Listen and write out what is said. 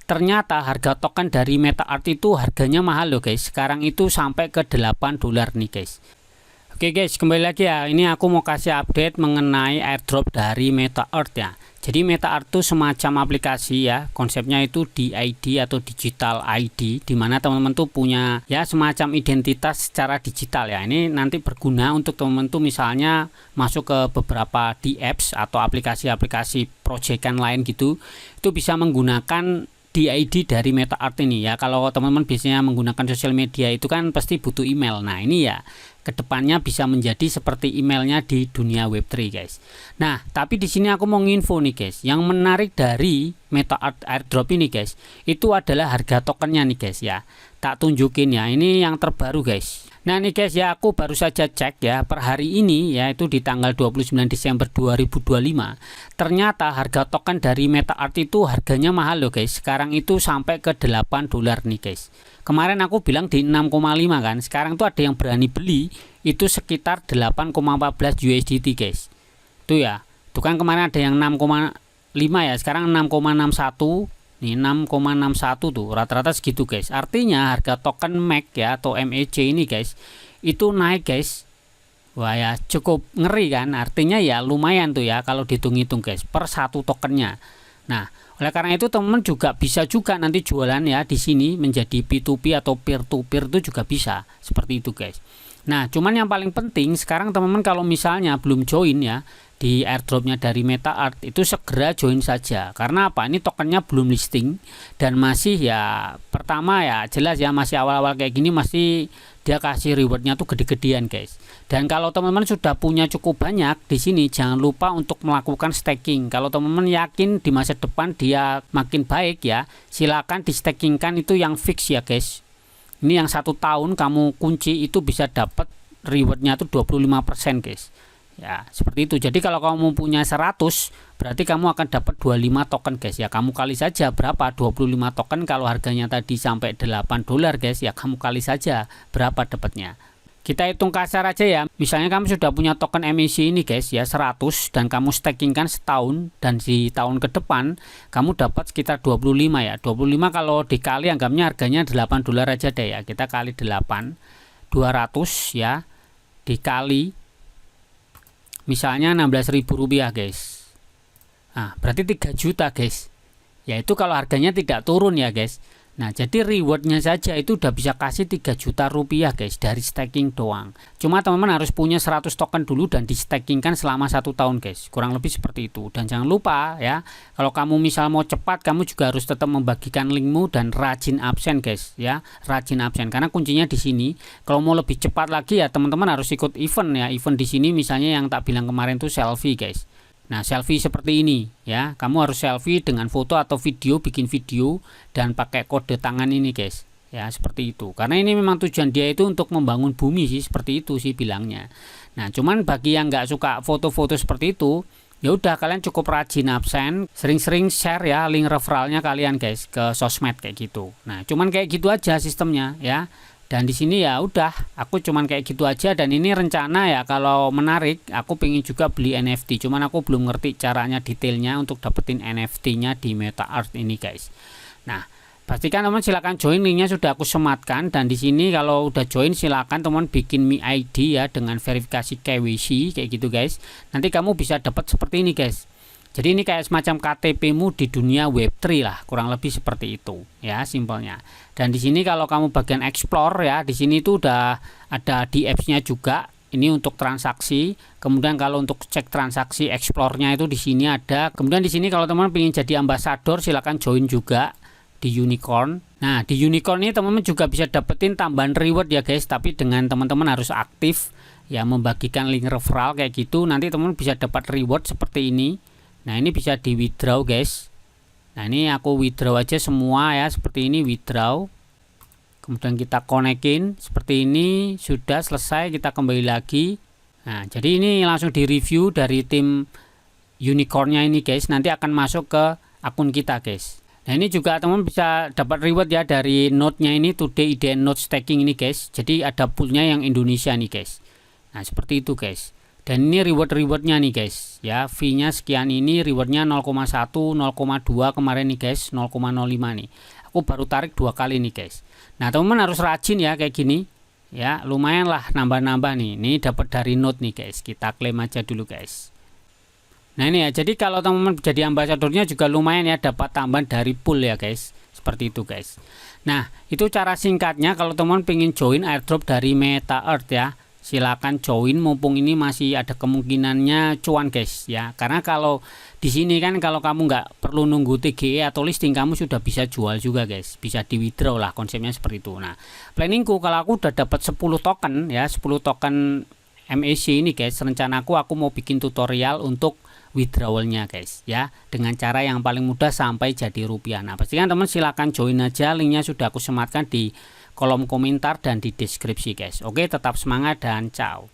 ternyata harga token dari MetaArt itu harganya mahal loh guys. Sekarang itu sampai ke $8 nih guys. Oke guys, kembali lagi ya. Ini aku mau kasih update mengenai airdrop dari MetaArt ya. Jadi MetaArt itu semacam aplikasi ya. Konsepnya itu DID atau Digital ID, dimana teman-teman tuh punya ya semacam identitas secara digital ya. Ini nanti berguna untuk teman-teman tuh misalnya masuk ke beberapa di apps atau aplikasi-aplikasi proyekan lain gitu. Itu bisa menggunakan DID dari MetaArt ini ya. Kalau teman-teman biasanya menggunakan sosial media itu kan pasti butuh email. Nah ini ya kedepannya bisa menjadi seperti emailnya di dunia Web3 guys. Nah tapi di sini aku mau nginfo nih guys. Yang menarik dari MetaArt airdrop ini guys, itu adalah harga tokennya nih guys ya. Tak tunjukin ya, ini yang terbaru guys. Nah nih guys ya, aku baru saja cek ya per hari ini yaitu di tanggal 29 Desember 2025. Ternyata harga token dari MetaArt itu harganya mahal loh guys. Sekarang itu sampai ke $8 nih guys. Kemarin aku bilang di 6,5 kan. Sekarang tuh ada yang berani beli itu sekitar 8,14 USDT guys. Tuh ya. Tuh kan kemarin ada yang 6,5 ya, sekarang 6,61. Nih 6,61 tuh rata-rata segitu guys. Artinya harga token MAC ya atau MEC ini guys itu naik guys. Wah ya cukup ngeri kan. Artinya ya lumayan tuh ya kalau dihitung-hitung guys per satu tokennya. Nah oleh karena itu teman-teman juga bisa juga nanti jualan ya di sini menjadi P2P atau peer to peer itu juga bisa seperti itu guys. Nah cuman yang paling penting sekarang teman-teman kalau misalnya belum join ya di airdropnya dari MetaArt itu segera join saja. Karena apa? Ini tokennya belum listing dan masih ya pertama ya jelas ya masih awal-awal kayak gini masih dia kasih rewardnya tuh gede-gedean guys. Dan kalau teman-teman sudah punya cukup banyak di sini jangan lupa untuk melakukan staking. Kalau teman-teman yakin di masa depan dia makin baik ya silakan di stakingkan itu yang fix ya guys. Ini yang 1 tahun kamu kunci itu bisa dapat rewardnya tuh 25% guys. Ya seperti itu. Jadi kalau kamu punya 100 berarti kamu akan dapat 25 token guys ya. Kamu kali saja berapa 25 token. Kalau harganya tadi sampai $8 guys ya kamu kali saja berapa dapatnya. Kita hitung kasar aja ya. Misalnya kamu sudah punya token MEC ini guys ya 100 dan kamu stakingkan setahun dan di tahun ke depan kamu dapat sekitar 25 ya. 25 kalau dikali anggapnya harganya $8 aja deh ya. Kita kali 8 200 ya dikali misalnya Rp16.000 guys. Nah berarti 3 juta guys. Yaitu kalau harganya tidak turun ya guys. Nah jadi rewardnya saja itu udah bisa kasih 3 juta rupiah guys dari staking doang. Cuma teman-teman harus punya 100 token dulu dan di stakingkan selama 1 tahun guys. Kurang lebih seperti itu. Dan jangan lupa ya, kalau kamu misal mau cepat kamu juga harus tetap membagikan linkmu dan rajin absen guys ya. Rajin absen karena kuncinya di sini. Kalau mau lebih cepat lagi ya teman-teman harus ikut event ya. Event di sini misalnya yang tak bilang kemarin tuh selfie guys. Nah selfie seperti ini ya, kamu harus selfie dengan foto atau video, bikin video dan pakai kode tangan ini guys ya seperti itu. Karena ini memang tujuan dia itu untuk membangun bumi sih, seperti itu sih bilangnya. Nah cuman bagi yang nggak suka foto-foto seperti itu ya udah kalian cukup rajin absen, sering-sering share ya link referralnya kalian guys ke sosmed kayak gitu. Nah cuman kayak gitu aja sistemnya ya. Dan di sini ya udah aku cuman kayak gitu aja. Dan ini rencana ya kalau menarik aku pengen juga beli NFT, cuman aku belum ngerti caranya detailnya untuk dapetin NFT nya di MetaArt ini guys. Nah pastikan teman silakan join, linknya sudah aku sematkan. Dan di sini kalau udah join silakan teman bikin MiID ya dengan verifikasi KYC kayak gitu guys. Nanti kamu bisa dapat seperti ini guys. Jadi ini kayak semacam KTP-mu di dunia Web3 lah, kurang lebih seperti itu ya simpelnya. Dan di sini kalau kamu bagian explore ya, di sini itu udah ada di apps-nya juga. Ini untuk transaksi. Kemudian kalau untuk cek transaksi explore-nya itu di sini ada. Kemudian di sini kalau teman-teman ingin jadi ambasador silakan join juga di Unicorn. Nah, di Unicorn ini teman-teman juga bisa dapetin tambahan reward ya guys, tapi dengan teman-teman harus aktif ya membagikan link referral kayak gitu. Nanti teman-teman bisa dapat reward seperti ini. Nah ini bisa di withdraw guys. Nah ini aku withdraw aja semua ya seperti ini, withdraw. Kemudian kita konekin seperti ini. Sudah selesai, kita kembali lagi. Nah jadi ini langsung di review dari tim Unicornnya ini guys. Nanti akan masuk ke akun kita guys. Nah ini juga teman bisa dapat reward ya dari node-nya ini, Today IDN Node Staking ini guys. Jadi ada poolnya yang Indonesia nih guys. Nah seperti itu guys. Dan ini rewardnya nih guys ya, fee-nya sekian, ini rewardnya 0,1, 0,2 kemarin nih guys, 0,05 nih. Aku baru tarik 2 kali nih guys. Nah teman-teman harus rajin ya kayak gini ya, lumayan lah nambah-nambah nih. Ini dapat dari note nih guys, kita klaim aja dulu guys. Nah ini ya, jadi kalau teman-teman jadi ambasadornya juga lumayan ya, dapat tambahan dari pool ya guys, seperti itu guys. Nah itu cara singkatnya kalau teman-teman pengen join airdrop dari Meta Earth ya, silakan join mumpung ini masih ada kemungkinannya cuan guys ya, karena kalau di sini kan kalau kamu nggak perlu nunggu TGE atau listing, kamu sudah bisa jual juga guys, bisa di withdraw lah, konsepnya seperti itu. Nah planningku kalau aku udah dapat 10 token ya, 10 token MAC ini guys, rencanaku aku mau bikin tutorial untuk withdrawalnya guys ya, dengan cara yang paling mudah sampai jadi rupiah. Nah pastikan teman silakan join aja, linknya sudah aku sematkan di kolom komentar dan di deskripsi guys. Oke, tetap semangat dan ciao.